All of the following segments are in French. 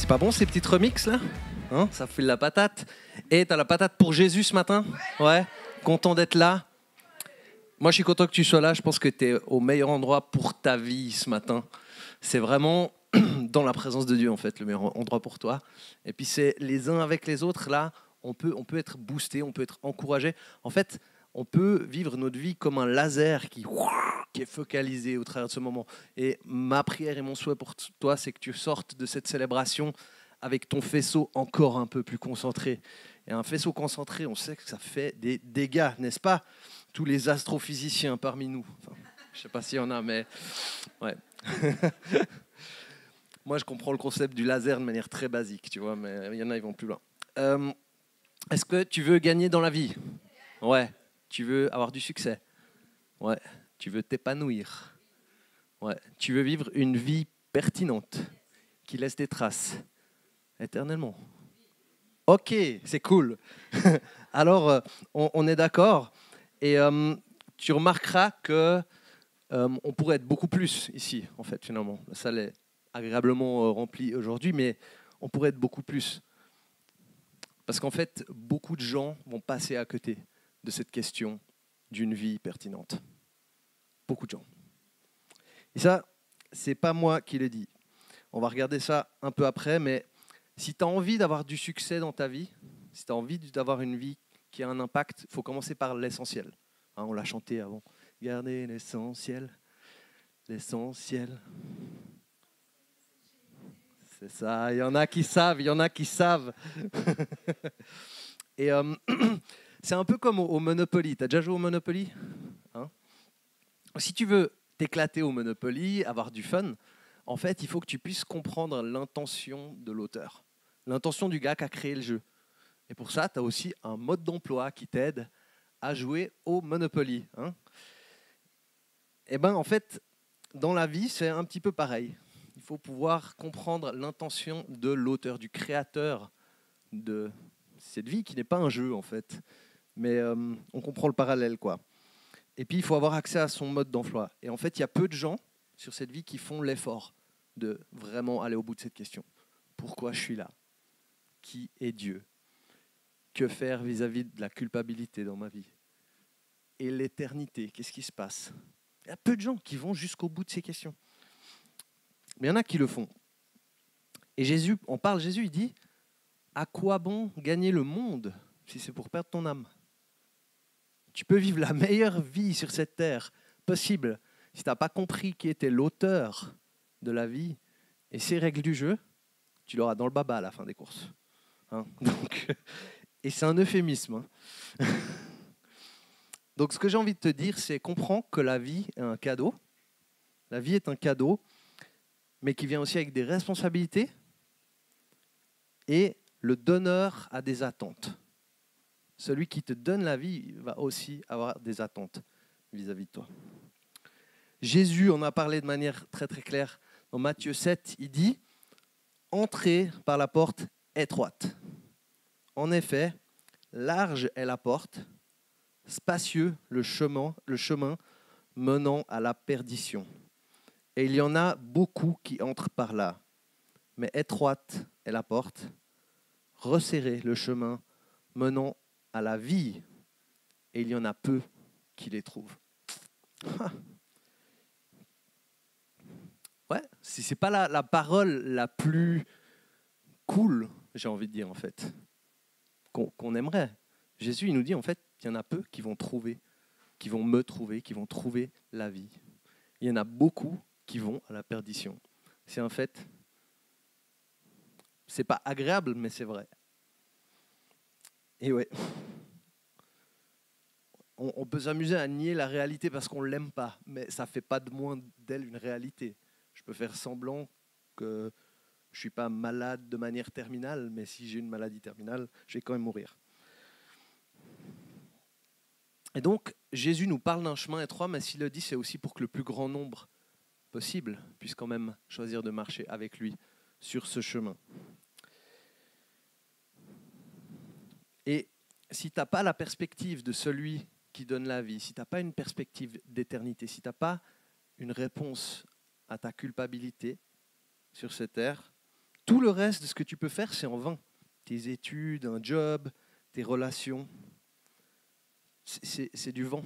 C'est pas bon ces petites remixes là, hein? Ça file la patate. Et t'as la patate pour Jésus ce matin? Ouais. Content d'être là. Moi je suis content que tu sois là. Je pense que t'es au meilleur endroit pour ta vie ce matin. C'est vraiment dans la présence de Dieu en fait, le meilleur endroit pour toi. Et puis c'est les uns avec les autres là. On peut être boosté, on peut être encouragé. En fait, on peut vivre notre vie comme un laser qui est focalisé au travers de ce moment. Et ma prière et mon souhait pour toi, c'est que tu sortes de cette célébration avec ton faisceau encore un peu plus concentré. Et un faisceau concentré, on sait que ça fait des dégâts, n'est-ce pas? Tous les astrophysiciens parmi nous. Enfin, je ne sais pas s'il y en a, mais ouais. Moi, je comprends le concept du laser de manière très basique, tu vois, mais il y en a, ils vont plus loin. Est-ce que tu veux gagner dans la vie? Ouais. Tu veux avoir du succès? Ouais. Tu veux t'épanouir? Ouais. Tu veux vivre une vie pertinente qui laisse des traces éternellement? Ok, c'est cool. Alors, on est d'accord. Et tu remarqueras que on pourrait être beaucoup plus ici, en fait, finalement. La salle est agréablement remplie aujourd'hui, mais on pourrait être beaucoup plus. Parce qu'en fait, beaucoup de gens vont passer à côté de cette question d'une vie pertinente. Beaucoup de gens. Et ça, c'est pas moi qui l'ai dit. On va regarder ça un peu après, mais si tu as envie d'avoir du succès dans ta vie, si tu as envie d'avoir une vie qui a un impact, il faut commencer par l'essentiel. Hein, on l'a chanté avant. Gardez l'essentiel, l'essentiel. C'est ça, il y en a qui savent, il y en a qui savent. Et c'est un peu comme au Monopoly. Tu as déjà joué au Monopoly, hein? Si tu veux t'éclater au Monopoly, avoir du fun, en fait, il faut que tu puisses comprendre l'intention de l'auteur, l'intention du gars qui a créé le jeu. Et pour ça, tu as aussi un mode d'emploi qui t'aide à jouer au Monopoly. Hein. Et bien, en fait, dans la vie, c'est un petit peu pareil. Il faut pouvoir comprendre l'intention de l'auteur, du créateur de cette vie, qui n'est pas un jeu, en fait. Mais on comprend le parallèle, quoi. Et puis, il faut avoir accès à son mode d'emploi. Et en fait, il y a peu de gens sur cette vie qui font l'effort de vraiment aller au bout de cette question. Pourquoi je suis là? Qui est Dieu? Que faire vis-à-vis de la culpabilité dans ma vie? Et l'éternité, qu'est-ce qui se passe? Il y a peu de gens qui vont jusqu'au bout de ces questions. Mais il y en a qui le font. Et Jésus, on parle, Jésus, il dit, à quoi bon gagner le monde si c'est pour perdre ton âme? Tu peux vivre la meilleure vie sur cette terre possible. Si tu n'as pas compris qui était l'auteur de la vie et ses règles du jeu, tu l'auras dans le baba à la fin des courses. Hein. Et c'est un euphémisme. Hein. Donc ce que j'ai envie de te dire, c'est comprends que la vie est un cadeau. La vie est un cadeau, mais qui vient aussi avec des responsabilités. Et le donneur a des attentes. Celui qui te donne la vie va aussi avoir des attentes vis-à-vis de toi. Jésus en a parlé de manière très très claire. Dans Matthieu 7, il dit « Entrez par la porte étroite. En effet, large est la porte, spacieux le chemin menant à la perdition. Et il y en a beaucoup qui entrent par là. Mais étroite est la porte, resserré le chemin menant à la vie, et il y en a peu qui les trouvent. » Ouais, si c'est pas la parole la plus cool, j'ai envie de dire en fait, qu'on aimerait. Jésus, il nous dit en fait, il y en a peu qui vont trouver, qui vont me trouver, qui vont trouver la vie. Il y en a beaucoup qui vont à la perdition. C'est un fait. C'est pas agréable, mais c'est vrai. Et ouais. On peut s'amuser à nier la réalité parce qu'on ne l'aime pas, mais ça ne fait pas de moins d'elle une réalité. Je peux faire semblant que je ne suis pas malade de manière terminale, mais si j'ai une maladie terminale, je vais quand même mourir. Et donc, Jésus nous parle d'un chemin étroit, mais s'il le dit, c'est aussi pour que le plus grand nombre possible puisse quand même choisir de marcher avec lui sur ce chemin. Et si tu n'as pas la perspective de celui qui donne la vie, si tu n'as pas une perspective d'éternité, si tu n'as pas une réponse à ta culpabilité sur cette terre, tout le reste de ce que tu peux faire, c'est en vain. Tes études, un job, tes relations, c'est du vent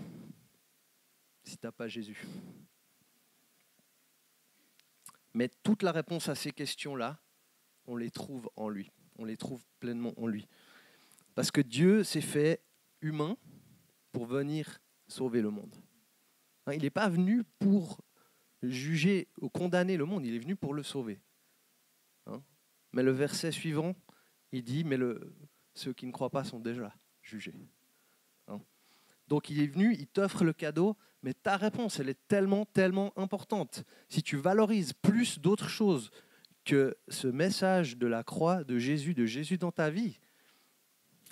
si tu n'as pas Jésus. Mais toute la réponse à ces questions-là, on les trouve en lui. On les trouve pleinement en lui. Parce que Dieu s'est fait humain pour venir sauver le monde. Il n'est pas venu pour juger ou condamner le monde, il est venu pour le sauver. Mais le verset suivant, il dit, mais ceux qui ne croient pas sont déjà jugés. Donc il est venu, il t'offre le cadeau, mais ta réponse, elle est tellement, tellement importante. Si tu valorises plus d'autres choses que ce message de la croix de Jésus dans ta vie,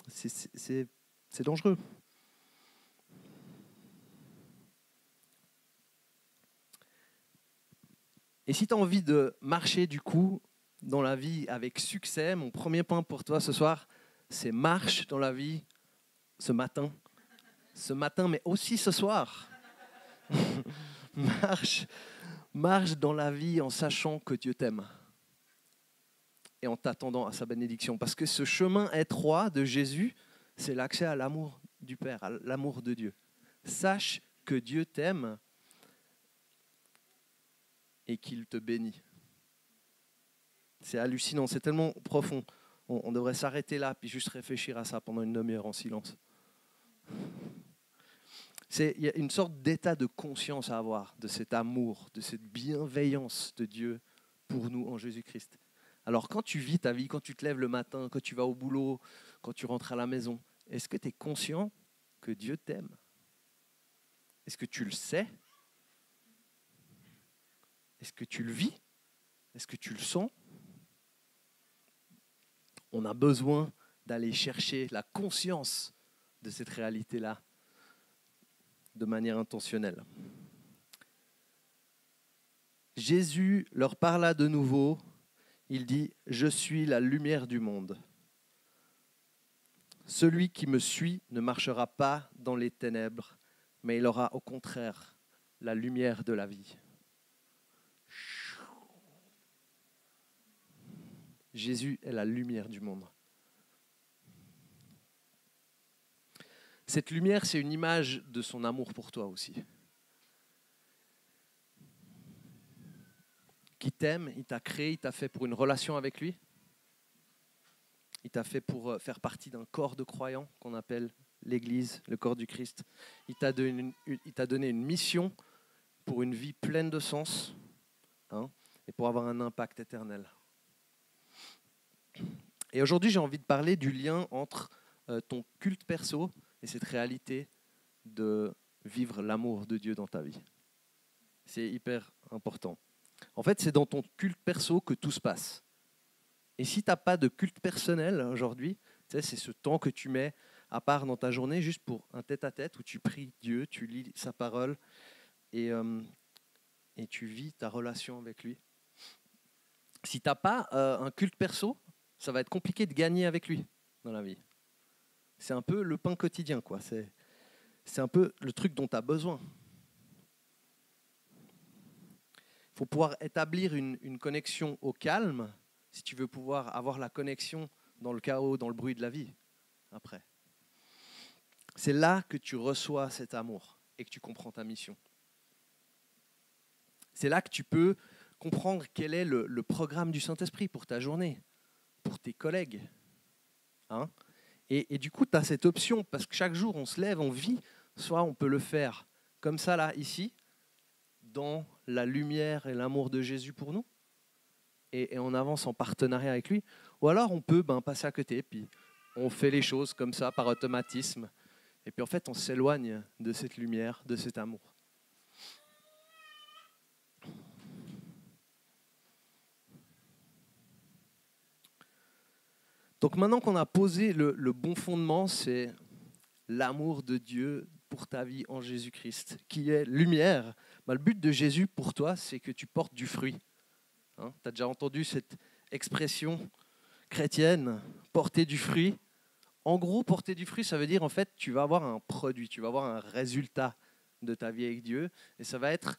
c'est dangereux. Et si tu as envie de marcher du coup dans la vie avec succès, mon premier point pour toi ce soir, c'est marche dans la vie ce matin, mais aussi ce soir. marche dans la vie en sachant que Dieu t'aime et en t'attendant à sa bénédiction. Parce que ce chemin étroit de Jésus, c'est l'accès à l'amour du Père, à l'amour de Dieu. Sache que Dieu t'aime et qu'il te bénit. C'est hallucinant, c'est tellement profond. On devrait s'arrêter là puis juste réfléchir à ça pendant une demi-heure en silence. Il y a une sorte d'état de conscience à avoir de cet amour, de cette bienveillance de Dieu pour nous en Jésus-Christ. Alors quand tu vis ta vie, quand tu te lèves le matin, quand tu vas au boulot, quand tu rentres à la maison, est-ce que tu es conscient que Dieu t'aime? Est-ce que tu le sais? Est-ce que tu le vis? Est-ce que tu le sens? On a besoin d'aller chercher la conscience de cette réalité-là de manière intentionnelle. Jésus leur parla de nouveau. Il dit « Je suis la lumière du monde. Celui qui me suit ne marchera pas dans les ténèbres, mais il aura au contraire la lumière de la vie. » Jésus est la lumière du monde. Cette lumière, c'est une image de son amour pour toi aussi. Qui t'aime, il t'a créé, il t'a fait pour une relation avec lui. Il t'a fait pour faire partie d'un corps de croyants qu'on appelle l'Église, le corps du Christ. Il t'a donné une mission pour une vie pleine de sens, et pour avoir un impact éternel. Et aujourd'hui, j'ai envie de parler du lien entre ton culte perso et cette réalité de vivre l'amour de Dieu dans ta vie. C'est hyper important. En fait, c'est dans ton culte perso que tout se passe. Et si tu n'as pas de culte personnel aujourd'hui, c'est ce temps que tu mets à part dans ta journée juste pour un tête-à-tête où tu pries Dieu, tu lis sa parole et tu vis ta relation avec lui. Si tu n'as pas un culte perso, ça va être compliqué de gagner avec lui dans la vie. C'est un peu le pain quotidien, quoi. C'est un peu le truc dont tu as besoin. Il faut pouvoir établir une connexion au calme si tu veux pouvoir avoir la connexion dans le chaos, dans le bruit de la vie, après. C'est là que tu reçois cet amour et que tu comprends ta mission. C'est là que tu peux comprendre quel est le programme du Saint-Esprit pour ta journée, pour tes collègues. Et du coup, tu as cette option, parce que chaque jour, on se lève, on vit, soit on peut le faire comme ça, là, ici, dans la lumière et l'amour de Jésus pour nous, et on avance en partenariat avec lui, ou alors on peut passer à côté, puis on fait les choses comme ça, par automatisme, et puis en fait, on s'éloigne de cette lumière, de cet amour. Donc maintenant qu'on a posé le bon fondement, c'est l'amour de Dieu pour ta vie en Jésus-Christ, qui est lumière. Le but de Jésus pour toi, c'est que tu portes du fruit. Tu as déjà entendu cette expression chrétienne, porter du fruit. En gros, porter du fruit, ça veut dire en fait, tu vas avoir un produit, tu vas avoir un résultat de ta vie avec Dieu, et ça va être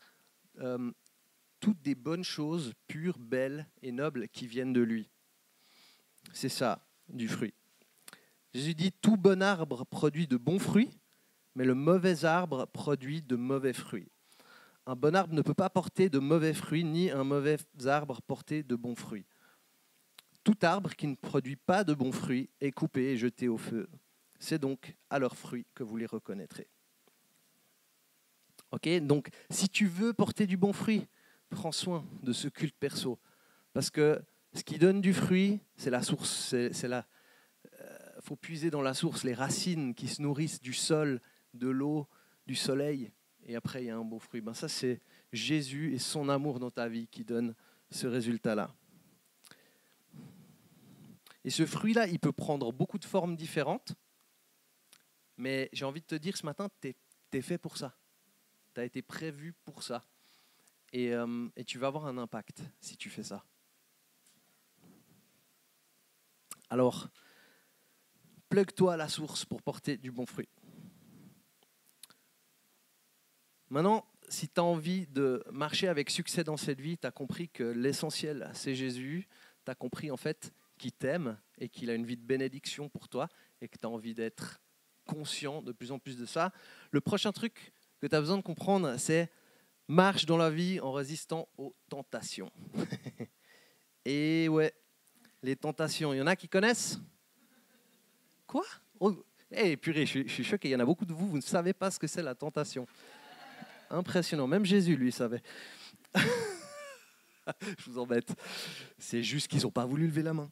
toutes des bonnes choses pures, belles et nobles qui viennent de lui. C'est ça, du fruit. Jésus dit, tout bon arbre produit de bons fruits, mais le mauvais arbre produit de mauvais fruits. Un bon arbre ne peut pas porter de mauvais fruits, ni un mauvais arbre porter de bons fruits. Tout arbre qui ne produit pas de bons fruits est coupé et jeté au feu. C'est donc à leurs fruits que vous les reconnaîtrez. Ok, donc si tu veux porter du bon fruit, prends soin de ce culte perso. Parce que ce qui donne du fruit, c'est la source. Faut puiser dans la source, les racines qui se nourrissent du sol, de l'eau, du soleil. Et après, il y a un beau fruit. Ça, c'est Jésus et son amour dans ta vie qui donne ce résultat-là. Et ce fruit-là, il peut prendre beaucoup de formes différentes. Mais j'ai envie de te dire ce matin, tu es fait pour ça. Tu as été prévu pour ça. Et tu vas avoir un impact si tu fais ça. Alors, plug-toi à la source pour porter du bon fruit. Maintenant, si tu as envie de marcher avec succès dans cette vie, tu as compris que l'essentiel, c'est Jésus. Tu as compris en fait qu'il t'aime et qu'il a une vie de bénédiction pour toi et que tu as envie d'être conscient de plus en plus de ça. Le prochain truc que tu as besoin de comprendre, c'est marche dans la vie en résistant aux tentations. Et ouais, les tentations, il y en a qui connaissent ? Quoi ? Oh, purée, je suis choqué, il y en a beaucoup de vous, vous ne savez pas ce que c'est la tentation. Impressionnant, même Jésus, lui, savait. Je vous embête. C'est juste qu'ils n'ont pas voulu lever la main.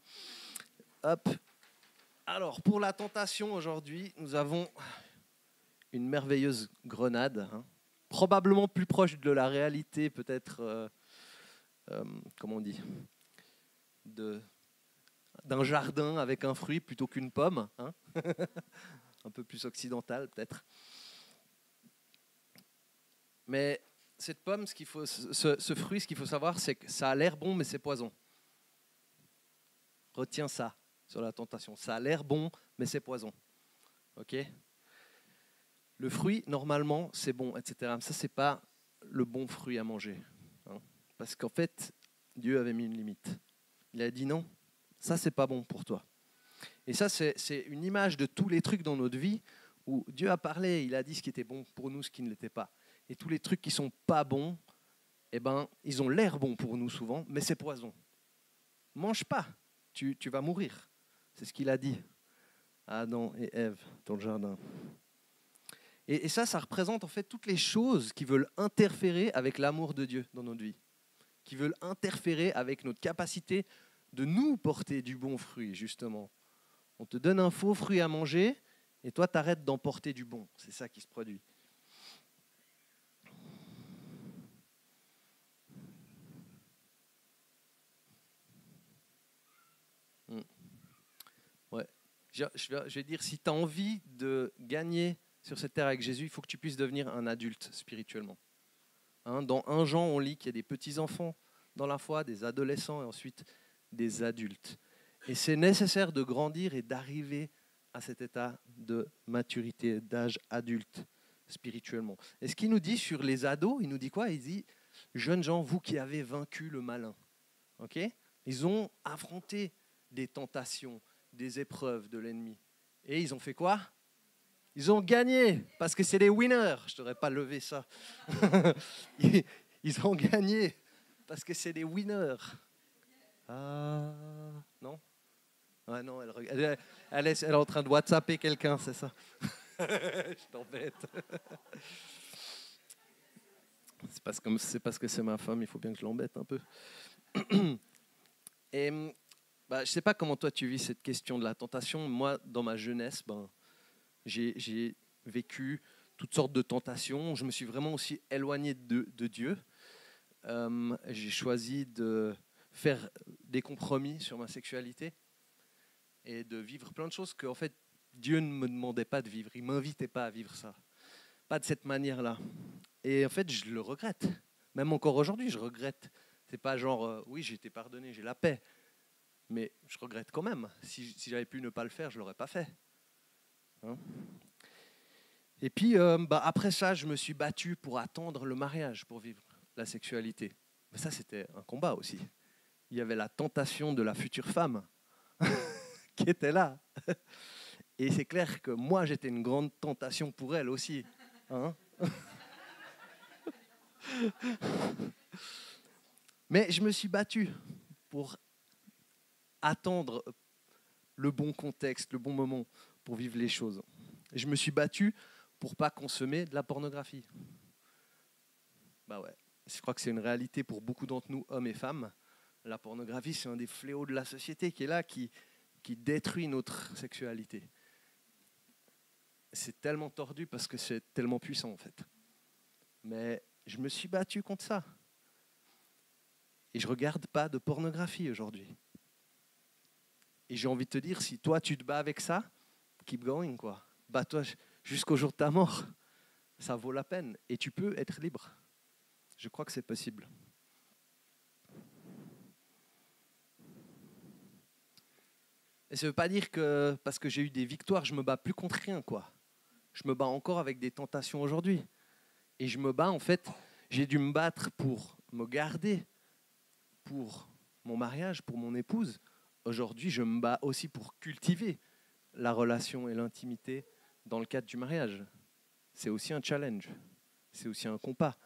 Hop. Alors, pour la tentation, aujourd'hui, nous avons une merveilleuse grenade, probablement plus proche de la réalité, peut-être, comment on dit, d'un jardin avec un fruit plutôt qu'une pomme. Un peu plus occidental, peut-être. Mais cette pomme, ce fruit, ce qu'il faut savoir, c'est que ça a l'air bon, mais c'est poison. Retiens ça sur la tentation. Ça a l'air bon, mais c'est poison. Ok ? Le fruit, normalement, c'est bon, etc. Ça, c'est pas le bon fruit à manger. Parce qu'en fait, Dieu avait mis une limite. Il a dit non, ça, c'est pas bon pour toi. Et ça, c'est une image de tous les trucs dans notre vie où Dieu a parlé, il a dit ce qui était bon pour nous, ce qui ne l'était pas. Et tous les trucs qui sont pas bons, ils ont l'air bons pour nous souvent, mais c'est poison. Mange pas, tu vas mourir. C'est ce qu'il a dit à Adam et Ève dans le jardin. Et ça représente en fait toutes les choses qui veulent interférer avec l'amour de Dieu dans notre vie, qui veulent interférer avec notre capacité de nous porter du bon fruit, justement. On te donne un faux fruit à manger, et toi, tu arrêtes d'en porter du bon. C'est ça qui se produit. Ouais. Je vais dire, si tu as envie de gagner sur cette terre avec Jésus, il faut que tu puisses devenir un adulte spirituellement. Dans 1 Jean, on lit qu'il y a des petits-enfants dans la foi, des adolescents et ensuite des adultes. Et c'est nécessaire de grandir et d'arriver à cet état de maturité, d'âge adulte spirituellement. Et ce qu'il nous dit sur les ados, il nous dit quoi ? Il dit, jeunes gens, vous qui avez vaincu le malin. Okay ? Ils ont affronté des tentations, des épreuves de l'ennemi. Et ils ont fait quoi ? Ils ont gagné, parce que c'est des winners. Je ne t'aurais pas levé ça. Ils ont gagné, parce que c'est des winners. Ah, non ? Ouais, non, elle est en train de WhatsApper quelqu'un, c'est ça. Je t'embête. C'est parce que c'est ma femme, il faut bien que je l'embête un peu. Et je ne sais pas comment toi tu vis cette question de la tentation. Moi, dans ma jeunesse, j'ai vécu toutes sortes de tentations. Je me suis vraiment aussi éloigné de Dieu. J'ai choisi de faire des compromis sur ma sexualité et de vivre plein de choses que en fait, Dieu ne me demandait pas de vivre. Il ne m'invitait pas à vivre ça. Pas de cette manière-là. Et en fait, je le regrette. Même encore aujourd'hui, je regrette. C'est pas genre, oui, j'ai été pardonné, j'ai la paix. Mais je regrette quand même. Si j'avais pu ne pas le faire, je ne l'aurais pas fait. Et puis, après ça, je me suis battu pour attendre le mariage, pour vivre la sexualité. Mais ça, c'était un combat aussi. Il y avait la tentation de la future femme. qui était là. Et c'est clair que moi, j'étais une grande tentation pour elle aussi. Hein. Mais je me suis battu pour attendre le bon contexte, le bon moment pour vivre les choses. Et je me suis battu pour pas consommer de la pornographie. Bah ouais, je crois que c'est une réalité pour beaucoup d'entre nous, hommes et femmes. La pornographie, c'est un des fléaux de la société qui est là, qui détruit notre sexualité. C'est tellement tordu parce que c'est tellement puissant en fait. Mais je me suis battu contre ça. Et je regarde pas de pornographie aujourd'hui. Et j'ai envie de te dire, si toi tu te bats avec ça, keep going quoi. Bats-toi jusqu'au jour de ta mort. Ça vaut la peine. Et tu peux être libre. Je crois que c'est possible. Et ça ne veut pas dire que parce que j'ai eu des victoires, je me bats plus contre rien quoi. Je me bats encore avec des tentations aujourd'hui. Et je me bats en fait, j'ai dû me battre pour me garder, pour mon mariage, pour mon épouse. Aujourd'hui, je me bats aussi pour cultiver la relation et l'intimité dans le cadre du mariage. C'est aussi un challenge. C'est aussi un combat.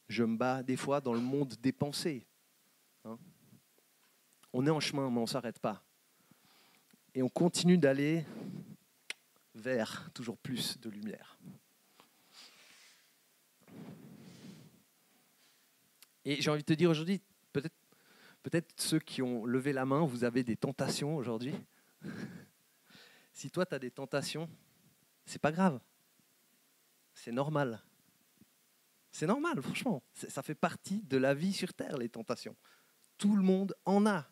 Je me bats des fois dans le monde des pensées. Hein. On est en chemin, mais on ne s'arrête pas. Et on continue d'aller vers toujours plus de lumière. Et j'ai envie de te dire aujourd'hui, peut-être ceux qui ont levé la main, vous avez des tentations aujourd'hui. Si toi, tu as des tentations, c'est pas grave. C'est normal. C'est normal, franchement. Ça fait partie de la vie sur Terre, les tentations. Tout le monde en a.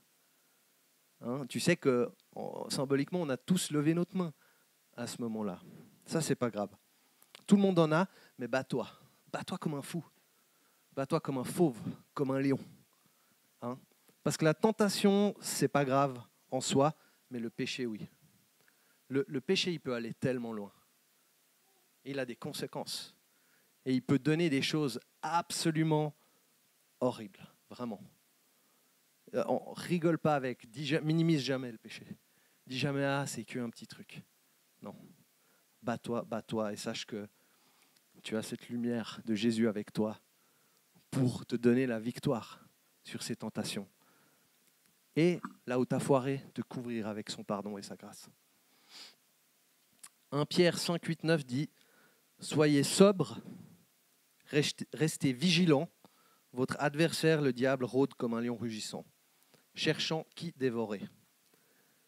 Hein, tu sais que symboliquement, on a tous levé notre main à ce moment-là. Ça, c'est pas grave. Tout le monde en a, mais bats-toi. Bats-toi comme un fou. Bats-toi comme un fauve, comme un lion. Hein. Parce que la tentation, c'est pas grave en soi, mais le péché, oui. Le péché, il peut aller tellement loin. Il a des conséquences. Et il peut donner des choses absolument horribles, vraiment. On rigole pas avec, minimise jamais le péché. Dis jamais, ah, c'est qu'un petit truc. Non. Bats-toi et sache que tu as cette lumière de Jésus avec toi pour te donner la victoire sur ces tentations. Et là où tu as foiré, te couvrir avec son pardon et sa grâce. 1 Pierre 5, 8, 9 dit « Soyez sobres, restez vigilants, votre adversaire, le diable, rôde comme un lion rugissant, cherchant qui dévorer.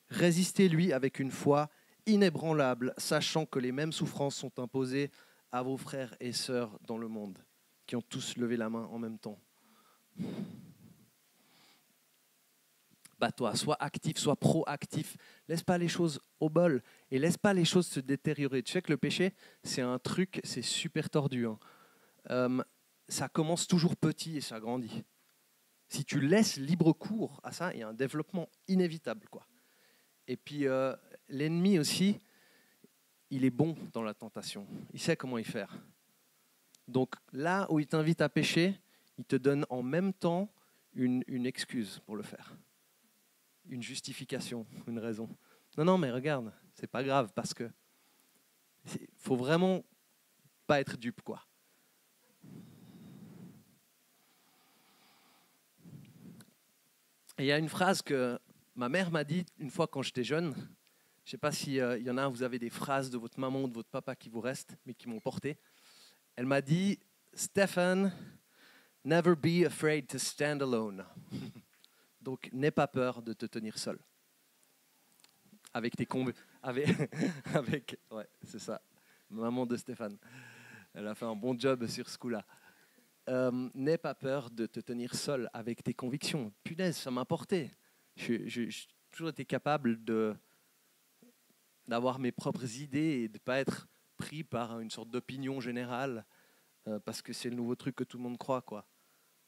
Résistez-lui avec une foi inébranlable, sachant que les mêmes souffrances sont imposées à vos frères et sœurs dans le monde, qui ont tous levé la main en même temps. » Bats-toi, sois actif, sois proactif. Laisse pas les choses au bol et laisse pas les choses se détériorer. Tu sais que le péché, c'est un truc, c'est super tordu. Hein. Ça commence toujours petit et ça grandit. Si tu laisses libre cours à ça, il y a un développement inévitable, quoi. Et puis l'ennemi aussi, il est bon dans la tentation. Il sait comment y faire. Donc là où il t'invite à pécher, il te donne en même temps une excuse pour le faire. Une justification, une raison. Non, mais regarde, c'est pas grave parce que faut vraiment pas être dupe, quoi. Et il y a une phrase que ma mère m'a dit une fois quand j'étais jeune. Je ne sais pas s'il y en a, vous avez des phrases de votre maman ou de votre papa qui vous restent, mais qui m'ont porté. Elle m'a dit « Stephen, never be afraid to stand alone. » Donc, n'aie pas peur de te tenir seul. Avec tes ouais, c'est ça. Maman de Stéphane. Elle a fait un bon job sur ce coup-là. N'aie pas peur de te tenir seul avec tes convictions. Punaise, ça m'a porté. J'ai toujours été capable d'avoir mes propres idées et de ne pas être pris par une sorte d'opinion générale parce que c'est le nouveau truc que tout le monde croit, quoi.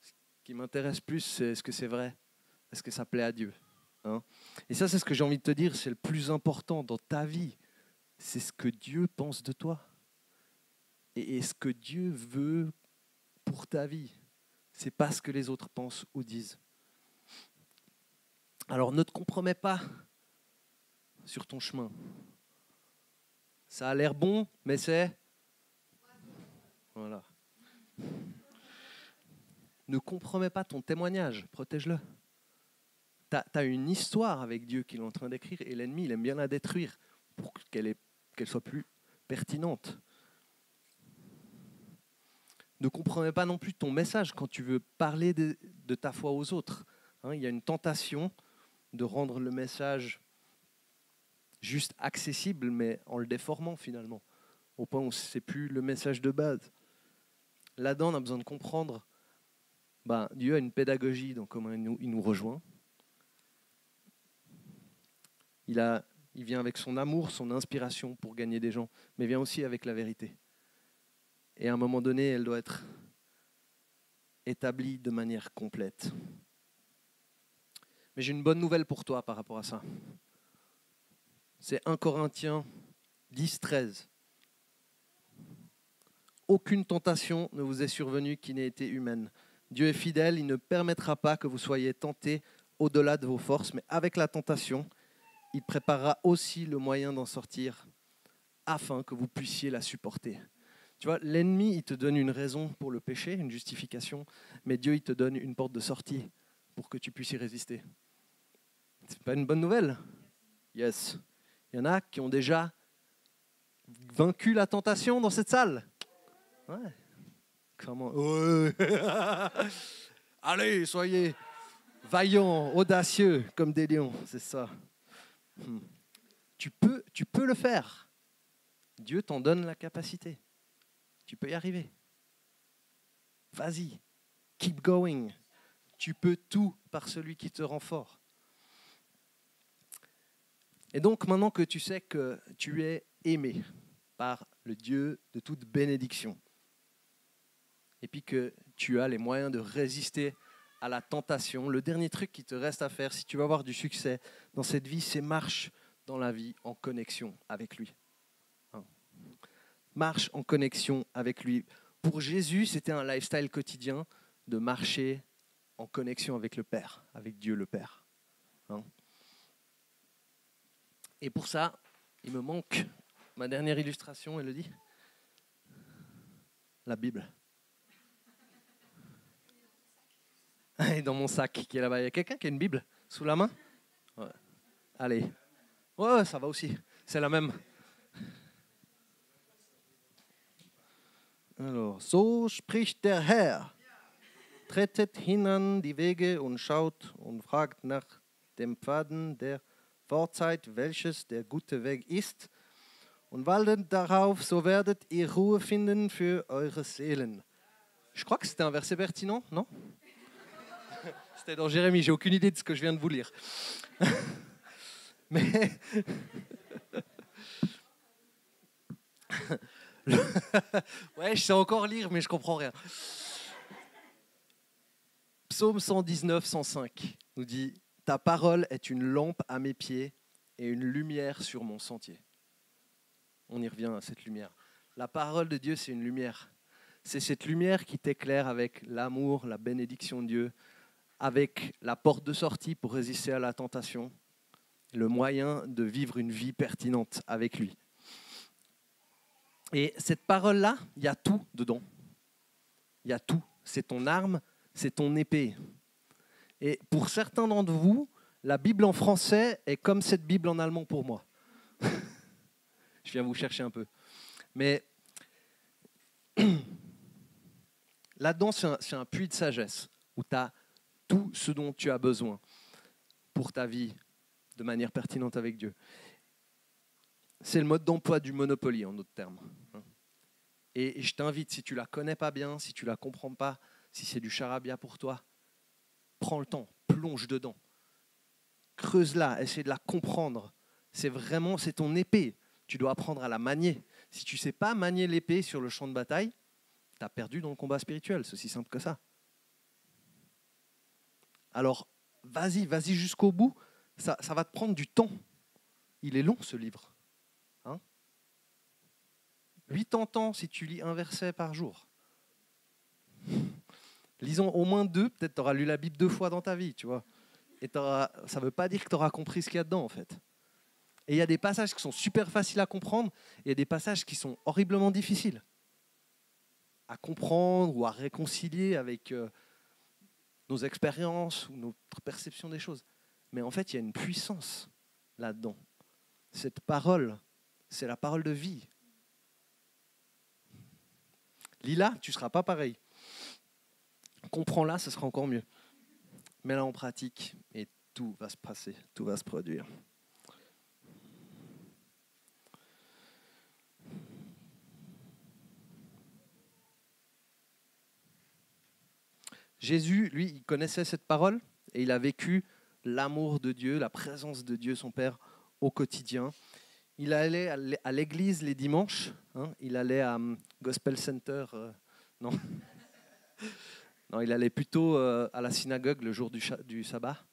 Ce qui m'intéresse plus, c'est est-ce que c'est vrai? Est-ce que ça plaît à Dieu? Hein? Et ça, c'est ce que j'ai envie de te dire, c'est le plus important dans ta vie. C'est ce que Dieu pense de toi. Et ce que Dieu veut pour ta vie. C'est pas ce que les autres pensent ou disent. Alors ne te compromets pas sur ton chemin. Ça a l'air bon, mais c'est... Voilà. Ne compromets pas ton témoignage, protège-le. Tu as une histoire avec Dieu qu'il est en train d'écrire et l'ennemi, il aime bien la détruire pour qu'elle soit plus pertinente. Ne compromets pas non plus ton message quand tu veux parler de ta foi aux autres. Il y a une tentation de rendre le message juste accessible, mais en le déformant finalement, au point où ce n'est plus le message de base. Là-dedans, on a besoin de comprendre, Dieu a une pédagogie dans comment il nous rejoint. Il vient avec son amour, son inspiration pour gagner des gens, mais vient aussi avec la vérité. Et à un moment donné, elle doit être établie de manière complète. Mais j'ai une bonne nouvelle pour toi par rapport à ça. C'est 1 Corinthiens 10, 13. Aucune tentation ne vous est survenue qui n'ait été humaine. Dieu est fidèle, il ne permettra pas que vous soyez tentés au-delà de vos forces, mais avec la tentation, il préparera aussi le moyen d'en sortir afin que vous puissiez la supporter. Tu vois, l'ennemi, il te donne une raison pour le péché, une justification, mais Dieu, il te donne une porte de sortie pour que tu puisses y résister. C'est pas une bonne nouvelle? Yes. Il y en a qui ont déjà vaincu la tentation dans cette salle. Ouais. Comment? Ouais. Allez, soyez vaillants, audacieux comme des lions, c'est ça. Tu peux le faire. Dieu t'en donne la capacité. Tu peux y arriver. Vas-y, keep going. Tu peux tout par celui qui te rend fort. Et donc, maintenant que tu sais que tu es aimé par le Dieu de toute bénédiction, et puis que tu as les moyens de résister à la tentation, le dernier truc qui te reste à faire, si tu veux avoir du succès dans cette vie, c'est marche dans la vie en connexion avec lui. Marche en connexion avec lui. Pour Jésus, c'était un lifestyle quotidien de marcher en connexion avec le Père, avec Dieu le Père. Et pour ça, il me manque ma dernière illustration, Elodie. La Bible. Elle est dans mon sac qui est là-bas. Il y a quelqu'un qui a une Bible sous la main? Ouais. Allez. Ouais, ça va aussi. C'est la même. Alors, so spricht der Herr. Tretet hinan die Wege und schaut und fragt nach dem Pfaden der Vorzeit, welches der gute Weg ist. Und waltet darauf, so werdet ihr Ruhe finden für eure Seelen. Je crois que c'était un verset pertinent, non? C'était dans Jérémie, j'ai aucune idée de ce que je viens de vous lire. Mais ouais, je sais encore lire, mais je comprends rien. Psaume 119, 105 nous dit « Ta parole est une lampe à mes pieds et une lumière sur mon sentier. » On y revient à cette lumière. La parole de Dieu, c'est une lumière. C'est cette lumière qui t'éclaire avec l'amour, la bénédiction de Dieu, avec la porte de sortie pour résister à la tentation, le moyen de vivre une vie pertinente avec lui. Et cette parole-là, il y a tout dedans. Il y a tout. C'est ton arme, c'est ton épée. Et pour certains d'entre vous, la Bible en français est comme cette Bible en allemand pour moi. Je viens vous chercher un peu. Mais là-dedans, c'est un puits de sagesse où tu as tout ce dont tu as besoin pour ta vie de manière pertinente avec Dieu. C'est le mode d'emploi du Monopoly, en d'autres termes. Et je t'invite, si tu ne la connais pas bien, si tu ne la comprends pas, si c'est du charabia pour toi, prends le temps, plonge dedans. Creuse-la, essaie de la comprendre. C'est ton épée. Tu dois apprendre à la manier. Si tu ne sais pas manier l'épée sur le champ de bataille, tu as perdu dans le combat spirituel. C'est aussi simple que ça. Alors, vas-y jusqu'au bout. Ça va te prendre du temps. Il est long, ce livre. 80 ans si tu lis un verset par jour. Lisons au moins 2, peut-être tu auras lu la Bible 2 fois dans ta vie, tu vois. Et ça ne veut pas dire que tu auras compris ce qu'il y a dedans, en fait. Et il y a des passages qui sont super faciles à comprendre, et il y a des passages qui sont horriblement difficiles à comprendre ou à réconcilier avec nos expériences ou notre perception des choses. Mais en fait, il y a une puissance là-dedans. Cette parole, c'est la parole de vie. Lis-la, tu ne seras pas pareil. Comprends-la, ce sera encore mieux. Mets-la en pratique et tout va se passer, tout va se produire. Jésus, lui, il connaissait cette parole et il a vécu l'amour de Dieu, la présence de Dieu, son Père, au quotidien. Il allait à l'église les dimanches, hein, il allait à Gospel Center, non. Non, il allait plutôt à la synagogue le jour du sabbat.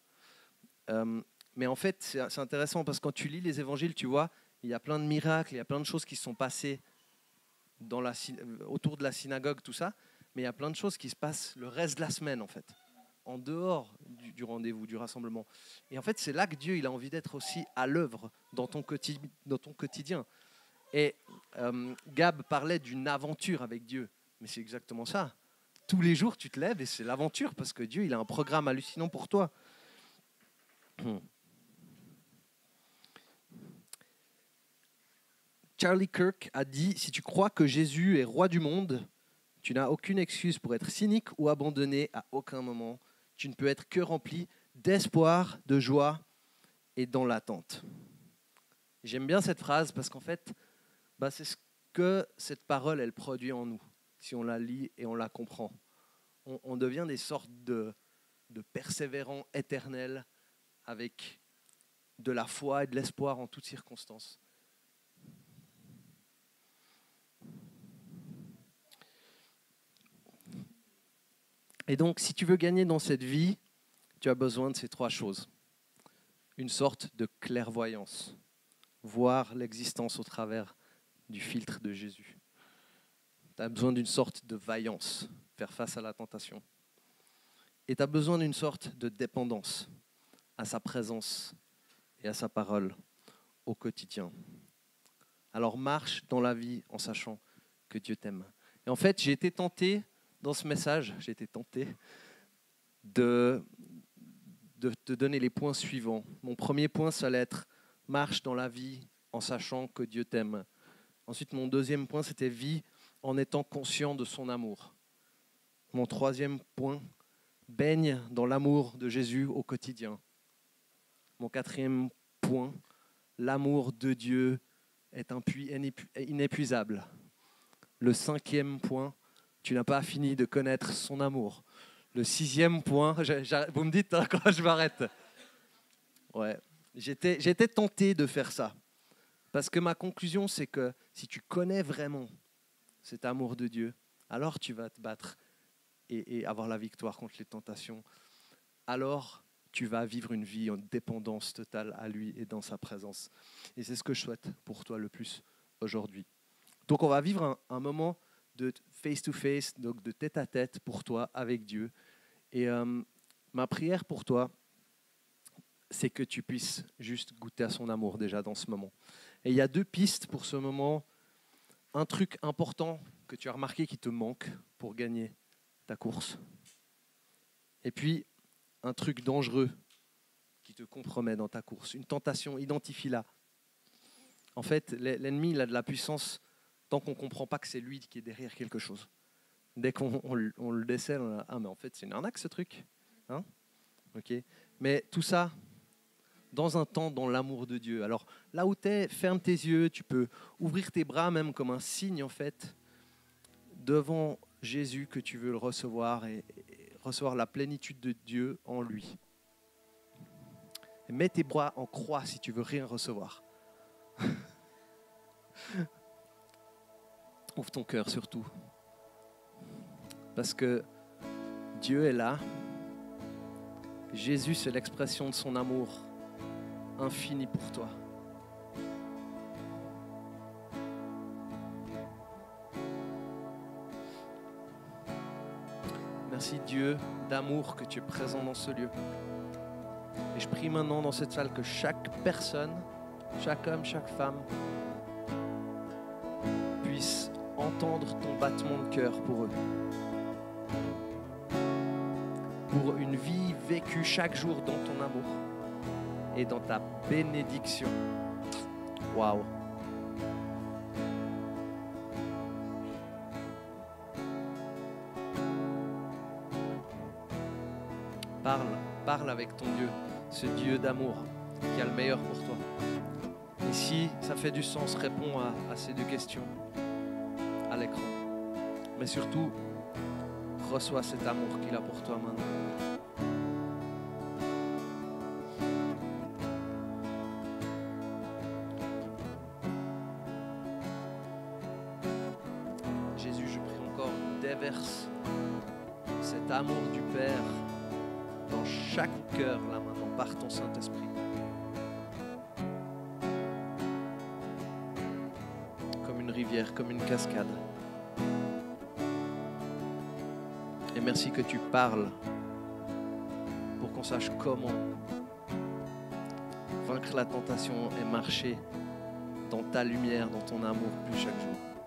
Mais en fait, c'est intéressant parce que quand tu lis les évangiles, tu vois, il y a plein de miracles, il y a plein de choses qui se sont passées autour de la synagogue, tout ça, mais il y a plein de choses qui se passent le reste de la semaine, en fait, en dehors du rendez-vous, du rassemblement. Et en fait, c'est là que Dieu il a envie d'être aussi à l'œuvre dans ton quotidien. Et Gab parlait d'une aventure avec Dieu, mais c'est exactement ça. Tous les jours, tu te lèves et c'est l'aventure parce que Dieu il a un programme hallucinant pour toi. Charlie Kirk a dit « Si tu crois que Jésus est roi du monde, tu n'as aucune excuse pour être cynique ou abandonné à aucun moment. Tu ne peux être que rempli d'espoir, de joie et dans l'attente. » J'aime bien cette phrase parce qu'en fait, c'est ce que cette parole elle produit en nous. Si on la lit et on la comprend, on devient des sortes de persévérants éternels avec de la foi et de l'espoir en toutes circonstances. Et donc, si tu veux gagner dans cette vie, tu as besoin de ces trois choses. Une sorte de clairvoyance, voir l'existence au travers du filtre de Jésus. Tu as besoin d'une sorte de vaillance, faire face à la tentation. Et tu as besoin d'une sorte de dépendance à sa présence et à sa parole au quotidien. Alors marche dans la vie en sachant que Dieu t'aime. Et en fait, j'ai été tenté dans ce message, de te donner les points suivants. Mon premier point, ça allait être marche dans la vie en sachant que Dieu t'aime. Ensuite, mon deuxième point, c'était vie en étant conscient de son amour. Mon troisième point, baigne dans l'amour de Jésus au quotidien. Mon quatrième point, l'amour de Dieu est un puits inépuisable. Le cinquième point, tu n'as pas fini de connaître son amour. Le sixième point, vous me dites quand je m'arrête. Ouais, j'étais tenté de faire ça. Parce que ma conclusion, c'est que si tu connais vraiment cet amour de Dieu, alors tu vas te battre et avoir la victoire contre les tentations. Alors tu vas vivre une vie en dépendance totale à lui et dans sa présence. Et c'est ce que je souhaite pour toi le plus aujourd'hui. Donc on va vivre un moment de face-to-face, donc de tête-à-tête pour toi avec Dieu. Et ma prière pour toi, c'est que tu puisses juste goûter à son amour déjà dans ce moment. Et il y a deux pistes pour ce moment. Un truc important que tu as remarqué qui te manque pour gagner ta course. Et puis, un truc dangereux qui te compromet dans ta course. Une tentation, identifie-la. En fait, l'ennemi, il a de la puissance tant qu'on ne comprend pas que c'est lui qui est derrière quelque chose. Dès qu'on le décèle, on a, ah mais en fait c'est une arnaque ce truc. Hein, okay. Mais tout ça, dans un temps, dans l'amour de Dieu. Alors là où tu es, ferme tes yeux, tu peux ouvrir tes bras même comme un signe en fait, devant Jésus que tu veux le recevoir et recevoir la plénitude de Dieu en lui. Et mets tes bras en croix si tu veux rien recevoir. Ouvre ton cœur surtout. Parce que Dieu est là. Jésus, c'est l'expression de son amour infini pour toi. Merci Dieu d'amour que tu es présent dans ce lieu. Et je prie maintenant dans cette salle que chaque personne, chaque homme, chaque femme puisse entendre ton battement de cœur pour eux. Pour une vie vécue chaque jour dans ton amour et dans ta bénédiction. Waouh! Parle avec ton Dieu, ce Dieu d'amour qui a le meilleur pour toi. Et si ça fait du sens, réponds à ces deux questions à l'écran. Mais surtout, reçois cet amour qu'il a pour toi maintenant. Jésus, je prie encore, déverse cet amour du Père dans chaque cœur, là maintenant, par ton Saint-Esprit. Comme une rivière, comme une cascade. Et merci que tu parles pour qu'on sache comment vaincre la tentation et marcher dans ta lumière, dans ton amour plus chaque jour.